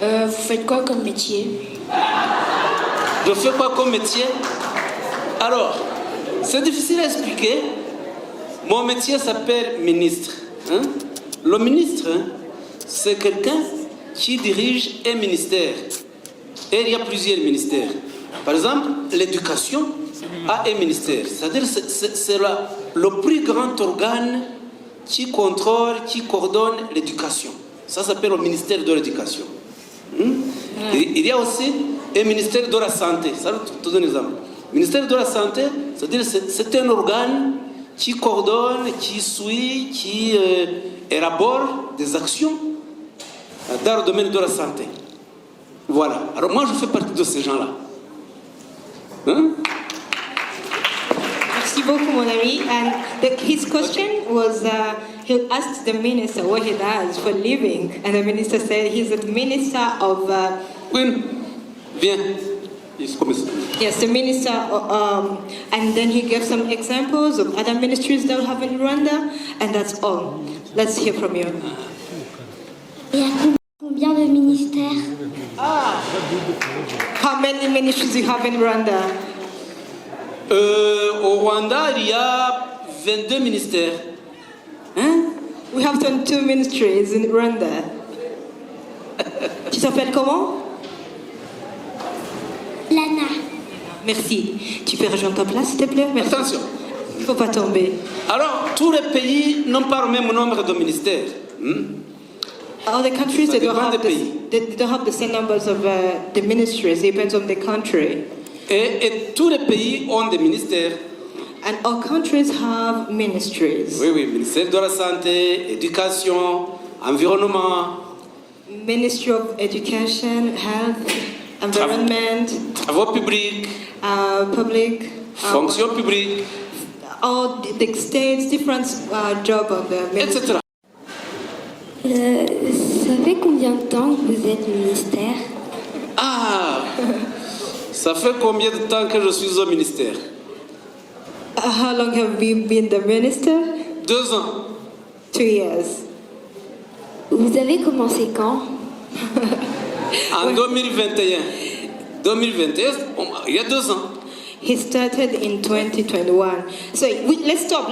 Vous faites quoi comme métier? Je fais quoi comme métier? Alors, c'est difficile à expliquer. Mon métier s'appelle ministre. Hein? Le ministre, c'est quelqu'un qui dirige un ministère. Et il y a plusieurs ministères. Par exemple, l'éducation a un ministère. C'est-à-dire que c'est le plus grand organe qui contrôle, qui coordonne l'éducation. Ça s'appelle le ministère de l'éducation. Il y a aussi un ministère de la santé. Ça, je te donne un exemple. Le ministère de la santé, c'est-à-dire c'est un organe qui coordonne, qui suit, qui élabore des actions dans le domaine de la santé. Voilà. Alors moi, je fais partie de ces gens-là. Hein? Merci beaucoup, mon ami. And his question was, he asked the minister what he does for living, and the minister said he's the minister of. Oui, viens. Yes, the minister, and then he gave some examples of other ministries that we have in Rwanda, and that's all. Let's hear from you. Il y a combien de ministères? How many ministries do you have in Rwanda? Au Rwanda, il y a 22 ministères. Hein? We have 22 ministries in Rwanda. Tu t'appelles comment? Lana. Merci. Tu peux rejoindre ta place, s'il te plaît? Merci. Attention. Il ne faut pas tomber. Alors, tous les pays n'ont pas le même nombre de ministères. All the countries, Ça they don't, dépend have des pays. they don't have the same numbers of the ministries. It depends on the country. Et tous les pays ont des ministères. And all countries have ministries. Oui, ministère de la santé, éducation, environnement, Ministry of Education, Health, Environment, travaux publics, Public, fonction publique, all the states, different job of the ministry. etc. Ça fait combien de temps que vous êtes ministère? Ah, ça fait combien de temps que je suis au ministère? How long have you been the minister? 2 ans. 2 years. Vous avez commencé quand? En 2021. 2021, il y a 2 ans. He started in 2021. So let's stop.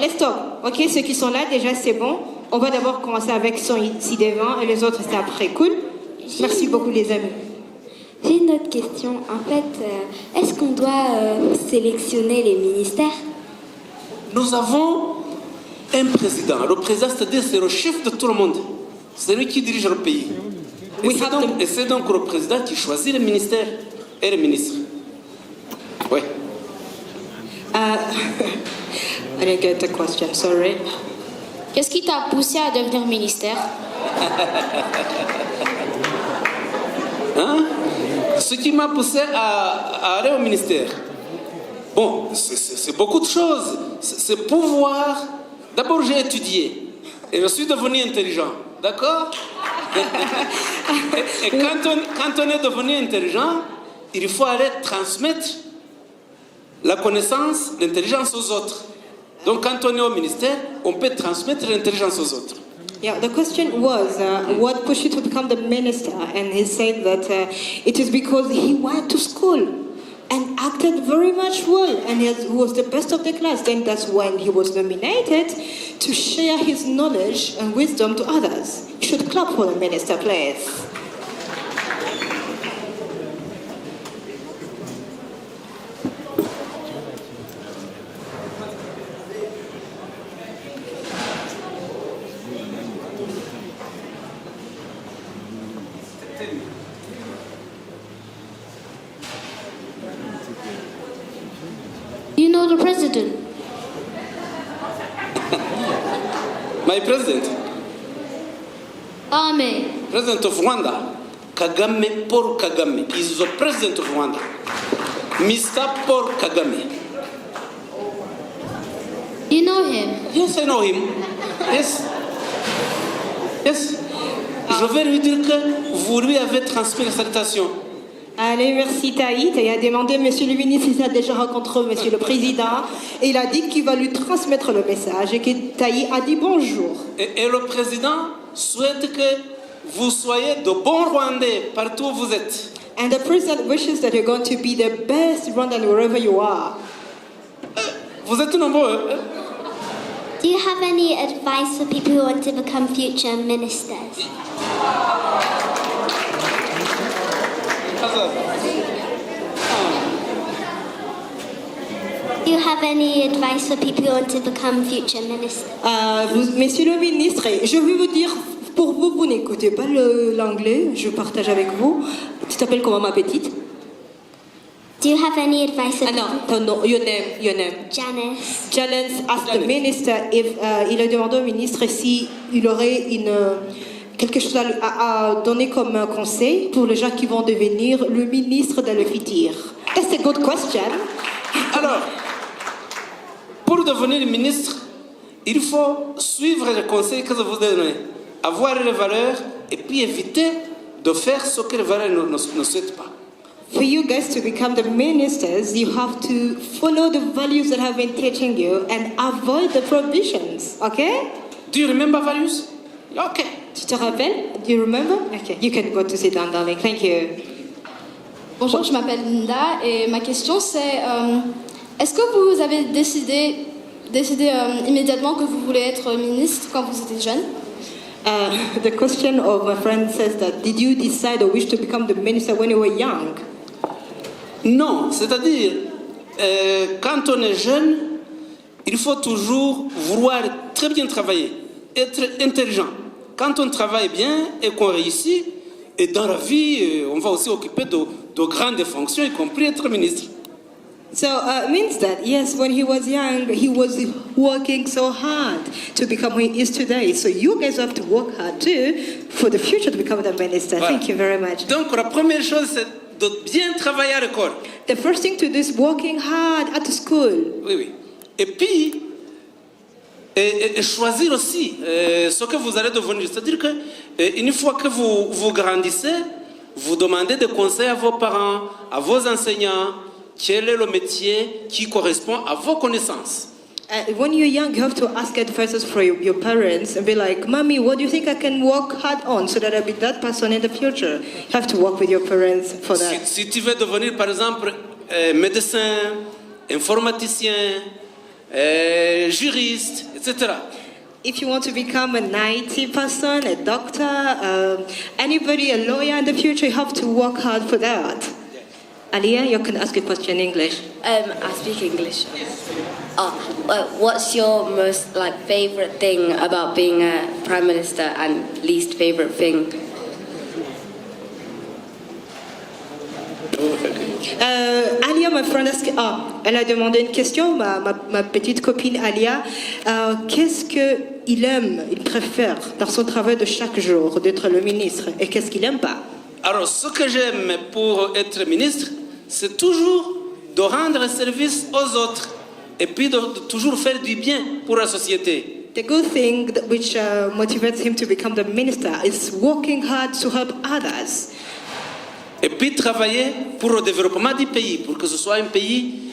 Ok, ceux qui sont là déjà c'est bon. On va d'abord commencer avec ceux ici devant et les autres c'est après. Cool. Merci beaucoup les amis. J'ai une autre question. En fait, est-ce qu'on doit sélectionner les ministères? Nous avons un président. Le président, c'est-à-dire c'est le chef de tout le monde. C'est lui qui dirige le pays. Et c'est donc le président qui choisit les ministères et les ministres. Oui. I didn't get the question, sorry. Qu'est-ce qui t'a poussé à devenir ministère? Hein? Ce qui m'a poussé à aller au ministère. Bon, c'est beaucoup de choses. C'est pouvoir. D'abord, j'ai étudié. Et je suis devenu intelligent. D'accord? Et quand on est devenu intelligent, il faut aller transmettre la connaissance, l'intelligence aux autres. Donc, quand on est au ministère, on peut transmettre l'intelligence aux autres. Yeah, the question was, what pushed you to become the minister? And he said that it is because he went to school and acted very much well, and he was the best of the class. Then that's when he was nominated to share his knowledge and wisdom to others. You should clap for the minister, please. You know the president? My president, Amen. president of Rwanda, Kagame, Paul Kagame, is the president of Rwanda. Mr. Paul Kagame. You know him? Yes, I know him. Yes. Yes. Je vais lui dire que vous lui avez transmis la salutation. Allez, merci Taït. Il a demandé, monsieur le ministre, il a déjà rencontré monsieur le président. Et il a dit qu'il va lui transmettre le message et que Taït a dit bonjour. Et le président souhaite que vous soyez de bons Rwandais partout où vous êtes. And the president wishes that you're going to be the best Rwandan wherever you are. Vous êtes nombreux. Hein? Do you have any advice for people who want to become future ministers? Do you have any advice for people who want to become future ministers? Monsieur le ministre, je vais vous dire, pour vous, vous n'écoutez pas l'anglais, je partage avec vous. Tu t'appelles comment, ma petite? Do you have any advice for Ah non, your name. Janice? Janice asked the minister if il a demandé au ministre si il aurait quelque chose à donner comme conseil pour les gens qui vont devenir le ministre dans le futur. That's a good question. Alors, pour devenir ministre, il faut suivre les conseils que je vous ai donnés, avoir les valeurs et puis éviter de faire ce que les valeurs ne souhaitent pas. For you guys to become the ministers, you have to follow the values that have been teaching you and avoid the prohibitions, okay? Do you remember values? Okay. Tu te rappelles? Do you remember? Okay, you can go to sit down, darling. Thank you. Bonjour, je m'appelle Linda et ma question c'est est-ce que vous avez décidé immédiatement que vous voulez être ministre quand vous étiez jeune? The question of my friend says that did you decide or wish to become the minister when you were young? Non, c'est-à-dire, quand on est jeune, il faut toujours vouloir très bien travailler, être intelligent. Quand on travaille bien et qu'on réussit, et dans la vie, on va aussi occuper de grandes fonctions, y compris être ministre. So it means that, yes, when he was young, he was working so hard to become who he is today. So you guys have to work hard too for the future to become the minister. Voilà. Thank you very much. Donc la première chose, c'est de bien travailler à l'école. The first thing to do is working hard at school. Oui, oui. Et puis, et choisir aussi ce que vous allez devenir. C'est-à-dire que une fois que vous grandissez, vous demandez des conseils à vos parents, à vos enseignants, quel est le métier qui correspond à vos connaissances. When you're young, you have to ask advices for your parents and be like, Mommy, what do you think I can work hard on so that I'll be that person in the future? You have to work with your parents for that. Si tu veux devenir, par exemple, médecin, informaticien, juriste, etc. If you want to become an IT person, a doctor, anybody, a lawyer in the future, you have to work hard for that. Aliyah, you can ask a question in English. I speak English. What's your most favorite thing about being a prime minister and least favorite thing? Alia, ma friend, elle a demandé une question, ma petite copine Alia. Qu'est-ce qu'il aime, il préfère dans son travail de chaque jour d'être le ministre et qu'est-ce qu'il n'aime pas? Alors, ce que j'aime pour être ministre, c'est toujours de rendre service aux autres et puis de toujours faire du bien pour la société. The good thing which motivates him to become the minister is working hard to help others. Et puis travailler pour le développement du pays, pour que ce soit un pays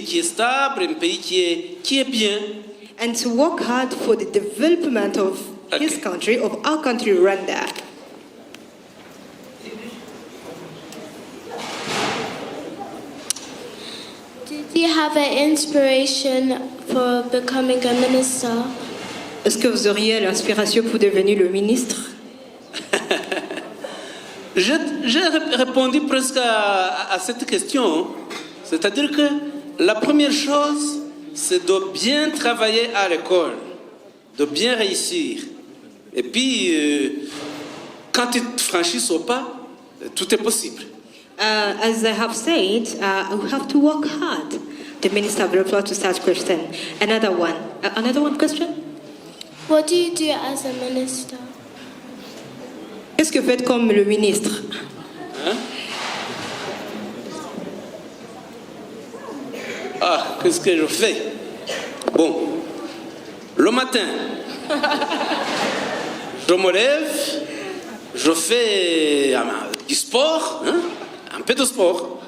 qui est stable, un pays qui est bien. And to work hard for the development of his country, of our country, Rwanda. Do you have an inspiration for becoming a minister? Est-ce que vous auriez l'inspiration pour devenir le ministre? J'ai répondu presque à cette question. C'est-à-dire que la première chose, c'est de bien travailler à l'école, de bien réussir. Et puis, quand tu franchis au pas, tout est possible. As I have said, we have to work hard. The minister will reply to such question. Another one question? What do you do as a minister? Qu'est-ce que vous faites comme le ministre? Hein? Ah, qu'est-ce que je fais? Bon, le matin, je me lève, je fais du sport, hein? Un peu de sport.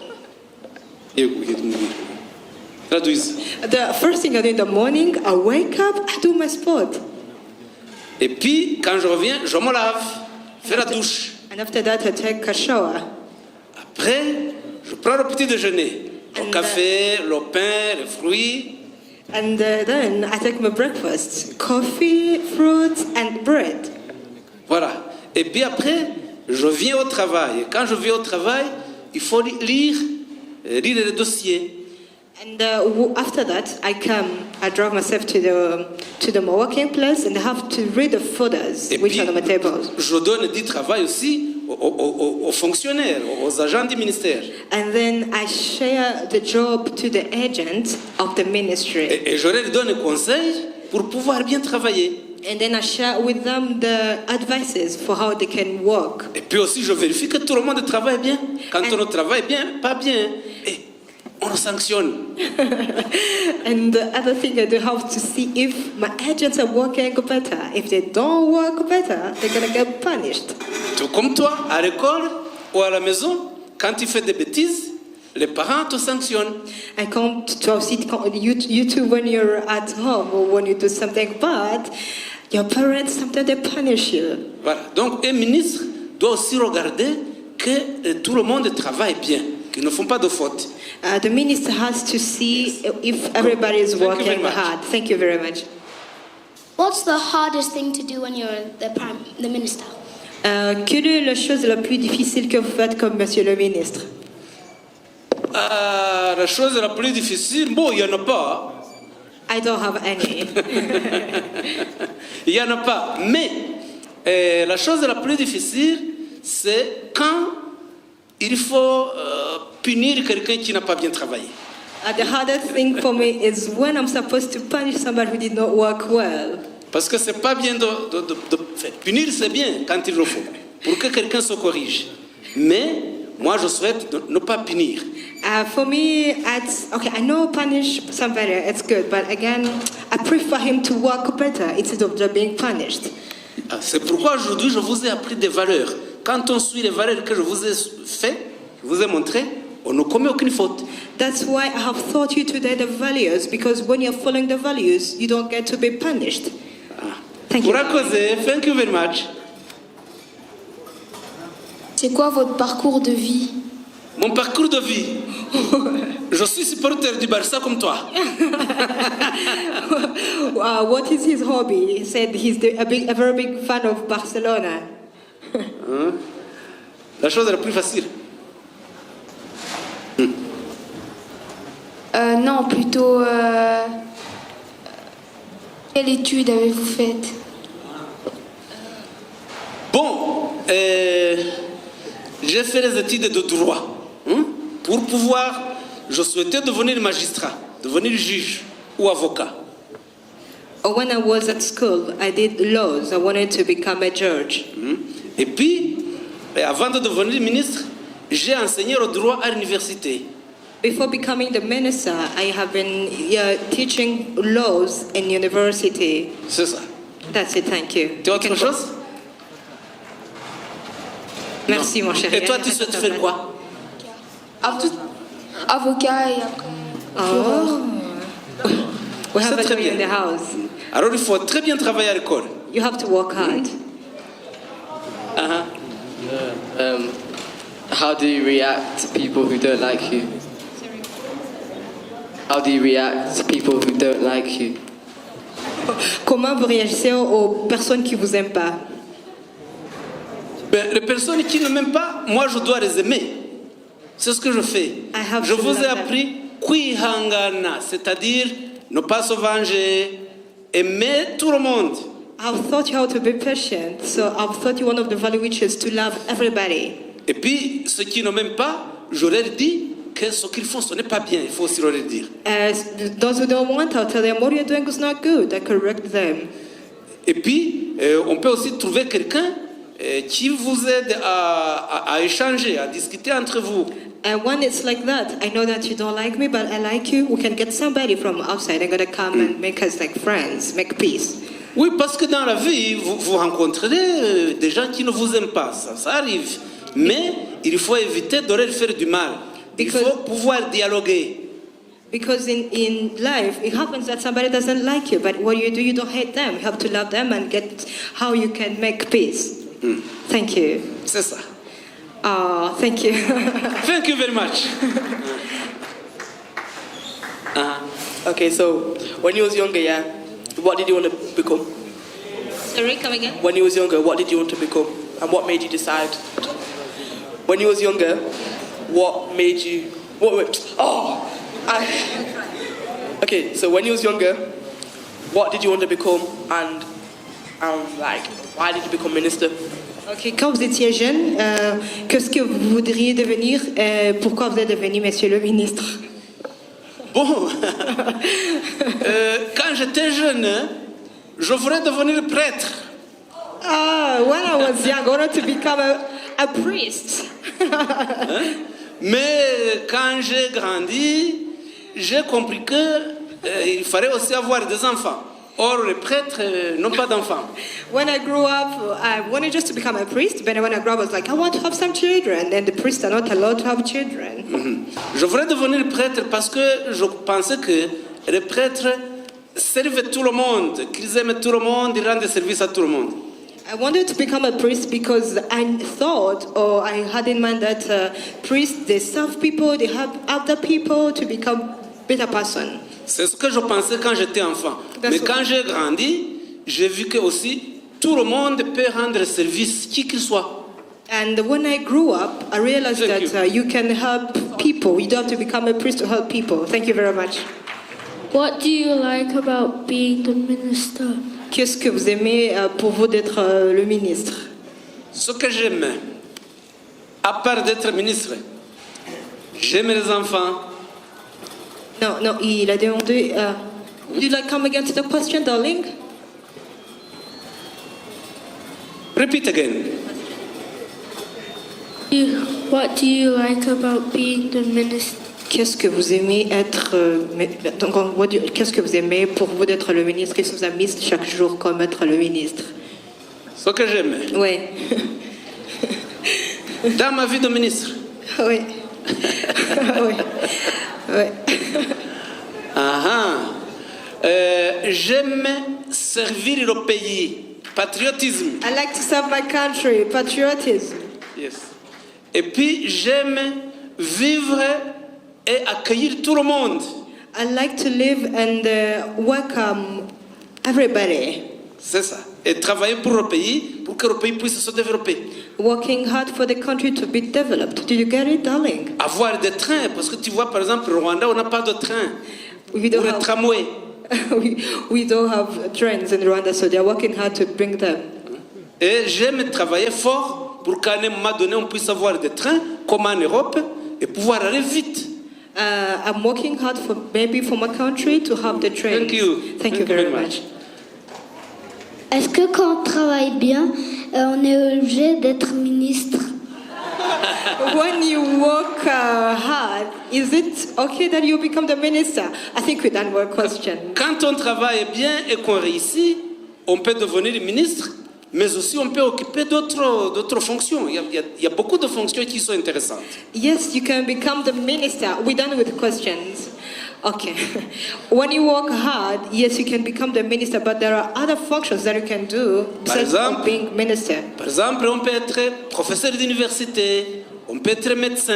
Traduise. The first thing I do in the morning, I wake up, I do my sport. Et puis, quand je reviens, je me lave. fais la douche. And after that, I take a shower. Après, je prends le petit déjeuner. Le And, café, le pain, les fruits. And then I take my breakfast. Coffee, fruits, and bread. Voilà. Et puis après, je viens au travail. Et quand je viens au travail, il faut lire les dossiers. And after that, I drive myself to the working place and I have to read the folders Et which puis, are on my tables. je donne du travail aussi aux fonctionnaires, aux agents du ministère. And then I share the job to the agent of the ministry. Et je leur donne des conseils pour pouvoir bien travailler. And then I share with them the advices for how they can work. Et puis aussi, je vérifie que tout le monde travaille bien. Quand on ne travaille bien, pas bien, et on le sanctionne. And the other thing I do have to see if my agents are working better. If they don't work better, they're gonna get punished. Tout comme toi, à l'école ou à la maison, quand tu fais des bêtises, les parents te sanctionnent. I come to see you too when you're at home or when you do something bad. Your parents sometimes they punish you. Voilà. Donc, un ministre doit aussi regarder que tout le monde travaille bien, qu'ils ne font pas de fautes. The minister has to see if everybody is Thank you very working much. hard. Thank you very much. What's the hardest thing to do when you're the minister? Quelle est la chose la plus difficile que vous faites comme monsieur le ministre? La chose la plus difficile, bon, il n'y en a pas. I don't have any. Il n'y en a pas. Mais la chose la plus difficile, c'est quand il faut punir quelqu'un qui n'a pas bien travaillé. The hardest thing for me is when I'm supposed to punish somebody who did not work well. Parce que c'est pas bien de punir, c'est bien quand il le faut, pour que quelqu'un se corrige. Mais moi, je souhaite ne pas punir. For me, I know punish somebody, it's good, but again, I prefer him to work better instead of just being punished. C'est pourquoi aujourd'hui, je vous ai appris des valeurs. Quand on suit les valeurs que je vous ai montrées, on ne commet aucune faute. That's why I have taught you today the values, because when you're following the values, you don't get to be punished. Thank you. Pour causer, thank you very much. C'est quoi votre parcours de vie? Mon parcours de vie. Je suis supporter du Barça comme toi. What is his hobby? He said he's a very big fan of Barcelona. La chose la plus facile. Non, plutôt... quelle étude avez-vous faite? Bon, j'ai fait les études de droit. Pour pouvoir, je souhaitais devenir magistrat, devenir juge ou avocat. When I was at school, I did laws. I wanted to become a judge. Et puis, avant de devenir ministre, j'ai enseigné le droit à l'université. Before becoming the minister, I have been teaching laws in university. C'est ça. That's it, thank you. Tu as autre chose? Merci, mon chéri. Et toi, tu souhaites faire quoi? Avocat et après... Oh. We have C'est a très lawyer in bien. the house. Alors, il faut très bien travailler à l'école. You have to work hard. How do you react to people who don't like you? How do you react to people who don't like you? Comment vous réagissez aux personnes qui vous aiment pas? Les personnes qui ne m'aiment pas, moi, je dois les aimer. C'est ce que je fais. Je vous ai appris kwihangana, c'est-à-dire ne pas se venger, aimer tout le monde. I've taught you how to be patient, so I've taught you one of the value which is to love everybody. Et puis, ceux qui ne m'aiment pas, je leur dis que ce qu'ils font, ce n'est pas bien. Il faut aussi leur dire. Those who don't want, I'll tell them what you're doing is not good. I correct them. Et puis, on peut aussi trouver quelqu'un qui vous aide à échanger, à discuter entre vous. And when it's like that, I know that you don't like me, but I like you. We can get somebody from outside and gonna come and make us like friends, make peace. Oui, parce que dans la vie, vous rencontrerez des gens qui ne vous aiment pas. Ça arrive. Mais il faut éviter de leur faire du mal. Il faut pouvoir dialoguer. Because in life, it happens that somebody doesn't like you, but what you do, you don't hate them. You have to love them and get how you can make peace. Thank you. C'est ça. Oh, thank you. Thank you very much. Okay, so when you was younger, yeah, what did you want to become? Sorry, come again? When you was younger, what did you want to become? And what made you decide? When you was younger, what made you... Okay, so when you was younger, what did you want to become? And like, why did you become minister? Ok, quand vous étiez jeune, qu'est-ce que vous voudriez devenir et pourquoi vous êtes devenu monsieur le ministre? Bon, quand j'étais jeune, je voulais devenir prêtre. When I was young, I wanted to become a priest. Mais quand j'ai grandi, j'ai compris qu'il fallait aussi avoir des enfants. Or, les prêtres n'ont pas d'enfants. When I grew up, I wanted just to become a priest, but when I grew up, I was like, I want to have some children, and the priests are not allowed to have children. Je voulais devenir prêtre parce que je pensais que les prêtres servent tout le monde, qu'ils aiment tout le monde, ils rendent service à tout le monde. I wanted to become a priest because I thought, or I had in mind that priests, they serve people, they help other people to become better person. C'est ce que je pensais quand j'étais enfant. Mais quand j'ai grandi, j'ai vu que aussi tout le monde peut rendre service, qui qu'il soit. And when I grew up, I realized that you can help people. You don't have to become a priest to help people. Thank you very much. What do you like about being the minister? Qu'est-ce que vous aimez pour vous d'être le ministre? Ce que j'aime, à part d'être ministre, j'aime les enfants. Non, il a demandé. Would you like to come again to the question, darling? Repeat again. What do you like about being the minister? Qu'est-ce que vous aimez être qu'est-ce que vous aimez pour vous d'être le ministre? Qu'est-ce que vous aimez chaque jour comme être le ministre? Ce que j'aime. Oui. Dans ma vie de ministre. Oui. Oui. Oui. J'aime servir le pays. Patriotisme. I like to serve my country. Patriotism. Yes. Et puis j'aime vivre et accueillir tout le monde. I like to live and welcome everybody. C'est ça. Et travailler pour le pays, pour que le pays puisse se développer. Working hard for the country to be developed. Did you get it, darling? Avoir des trains, parce que tu vois, par exemple, au Rwanda, on n'a pas de train. We Ou don't le have, tramway. we don't have trains in Rwanda, so they're working hard to bring them. Et j'aime travailler fort pour qu'à un moment donné, on puisse avoir des trains, comme en Europe, et pouvoir aller vite. I'm working hard for my country to have the trains. Thank you. Thank you very much. Est-ce que quand on travaille bien, on est obligé d'être ministre? When you work hard, is it okay that you become the minister? I think we're done with question. Quand on travaille bien et qu'on réussit, on peut devenir ministre, mais aussi on peut occuper d'autres fonctions. Il y a beaucoup de fonctions qui sont intéressantes. Yes, you can become the minister. We're done with questions. Okay. When you work hard, yes, you can become the minister, but there are other functions that you can do besides being minister. Par exemple, on peut être professeur d'université, on peut être médecin,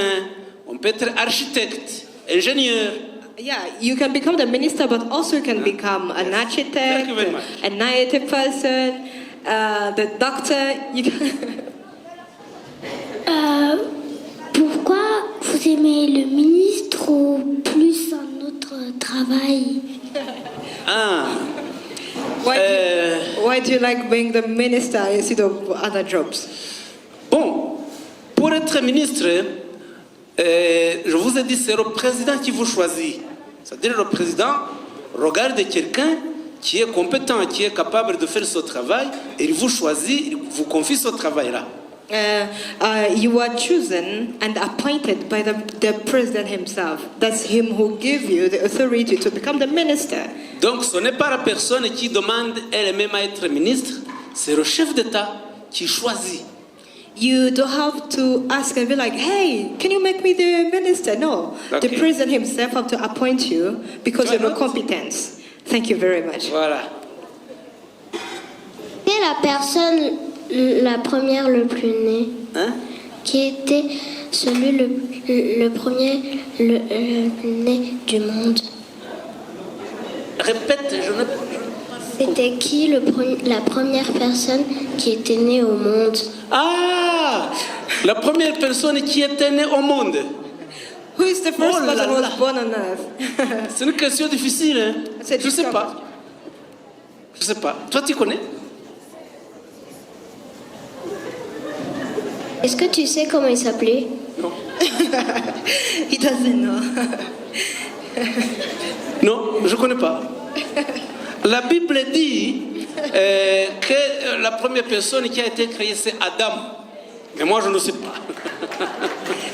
on peut être architecte, ingénieur. Yeah, you can become the minister, but also you can become an architect, Thank you very much. a native person, the doctor. You can Pourquoi vous aimez le ministre ou plus un autre travail? Why do you like being the minister instead of other jobs? Bon, pour être ministre, je vous ai dit, c'est le président qui vous choisit. C'est-à-dire le président regarde quelqu'un qui est compétent, qui est capable de faire ce travail, et il vous choisit, il vous confie ce travail-là. You are chosen and appointed by the president himself. That's him who gives you the authority to become the minister. Donc ce n'est pas la personne qui demande elle-même à être ministre, c'est le chef d'État qui choisit. You don't have to ask and be like, hey, can you make me the minister? No, Okay. the president himself have to appoint you because of your competence. Thank you very much. Voilà. Quelle est la personne la première le plus né, Hein? qui était celui le premier né du monde. Répète, je ne... C'était qui la première personne qui était née au monde? Ah! La première personne qui était née au monde. Who is the first Oh là person who là. was born on earth? C'est une question difficile, hein? C'est Je sais difficile. pas. Je sais pas. Toi, tu connais? Est-ce que tu sais comment il s'appelait? Non. He doesn't know. Non, je connais pas. La Bible dit que la première personne qui a été créée, c'est Adam. Mais moi, je ne sais pas.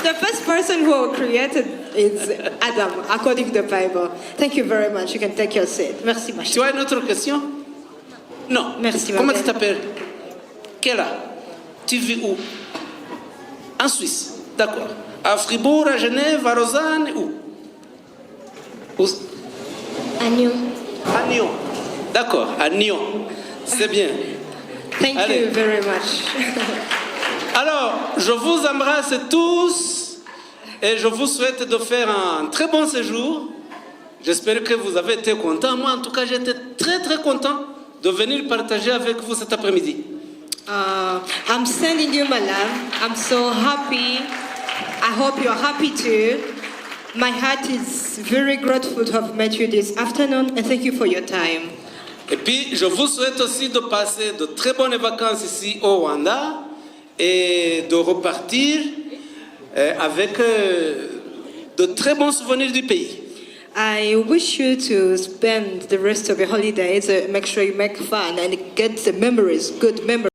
The first person who was created is Adam, according to the Bible. Thank you very much. You can take your seat. Merci, ma Tu chérie. as une autre question? Non. Merci, ma Comment belle. tu t'appelles? Quelle âge? Tu vis où? En Suisse. D'accord. À Fribourg, à Genève, à Lausanne, où? À Nyon. À Nyon. D'accord, à Nyon. C'est bien. Thank Allez. you very much. Alors, je vous embrasse tous et je vous souhaite de faire un très bon séjour. J'espère que vous avez été contents. Moi, en tout cas, j'étais très très content de venir partager avec vous cet après-midi. I'm sending you my love. I'm so happy. I hope you're happy too. My heart is very grateful to have met you this afternoon and thank you for your time. Et puis, je vous souhaite aussi de passer de très bonnes vacances ici au Rwanda et de repartir avec de très bons souvenirs du pays. I wish you to spend the rest of your holidays, make sure you make fun and get the memories, good memories.